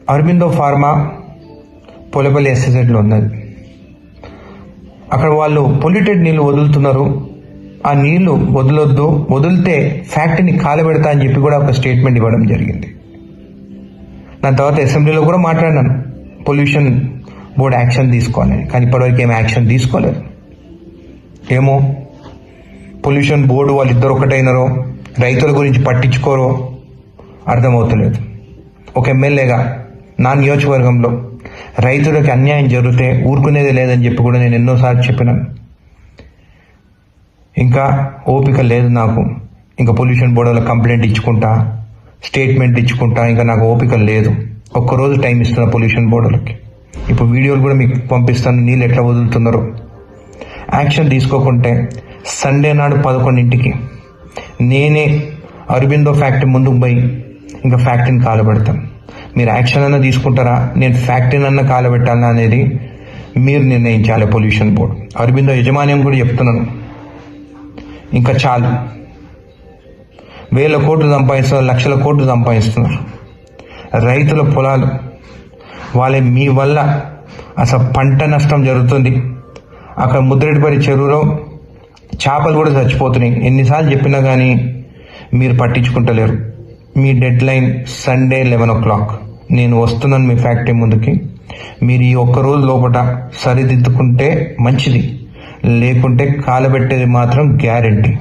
Aurobindo pharma Polepally ఎస్ఎస్ఎడ్లో ఉన్నది. అక్కడ వాళ్ళు పొల్యూటెడ్ నీళ్ళు వదులుతున్నారు. ఆ నీళ్లు వదలొద్దు, వదిలితే ఫ్యాక్టరీని కాలబెడతా అని చెప్పి కూడా ఒక స్టేట్మెంట్ ఇవ్వడం జరిగింది. దాని తర్వాత అసెంబ్లీలో కూడా మాట్లాడినాను, పొల్యూషన్ బోర్డు యాక్షన్ తీసుకోవాలని. కానీ ఇప్పటివరకు ఏం యాక్షన్ తీసుకోలేదు. ఏమో పొల్యూషన్ బోర్డు వాళ్ళిద్దరు ఒకటైనారో, రైతుల గురించి పట్టించుకోరో అర్థమవుతలేదు. ఒక ఎమ్మెల్యేగా నా నియోజకవర్గంలో రైతులకి అన్యాయం జరిగితే ఊరుకునేది లేదని చెప్పి కూడా నేను ఎన్నోసార్లు చెప్పినాను. ఇంకా ఓపిక లేదు నాకు. ఇంకా పొల్యూషన్ బోర్డులో కంప్లైంట్ ఇచ్చుకుంటా, స్టేట్మెంట్ ఇచ్చుకుంటా, ఇంకా నాకు ఓపిక లేదు. ఒక్కరోజు టైం ఇస్తున్నా పొల్యూషన్ బోర్డులకి. ఇప్పుడు వీడియోలు కూడా మీకు పంపిస్తాను, నీళ్ళు ఎట్లా వదులుతున్నారో. యాక్షన్ తీసుకోకుంటే సండే నాడు 11ంటికి నేనే అరబిందో ఫ్యాక్టరీ ముందుకు పోయి ఇంకా ఫ్యాక్టరీని కాలబెడతాను. మీరు యాక్షన్ అన్నా తీసుకుంటారా, నేను ఫ్యాక్టరీని అన్నా కాలబెట్టాలన్నా అనేది మీరు నిర్ణయించాలి. పొల్యూషన్ బోర్డు, అరబిందో యజమాన్యం కూడా చెప్తున్నాను, ఇంకా చాలు. 1000 కోట్లు సంపాదిస్తున్నారు, లక్షల కోట్లు సంపాదిస్తున్నారు. రైతుల పొలాలు మీ వల్ల అసలు పంట నష్టం జరుగుతుంది. అక్కడ ముద్రెడ్డిపల్లి చెరువులో చేపలు కూడా చచ్చిపోతున్నాయి. ఎన్నిసార్లు చెప్పినా కానీ మీరు పట్టించుకుంటలేరు. మీ డెడ్ లైన్ సండే 11 o'clock. నేను వస్తున్నాను మీ ఫ్యాక్టరీ ముందుకి. మీరు ఈ ఒక్కరోజు లోపల సరిదిద్దుకుంటే మంచిది, లేకుంటే కాలబెట్టేది మాత్రం గ్యారెంటీ.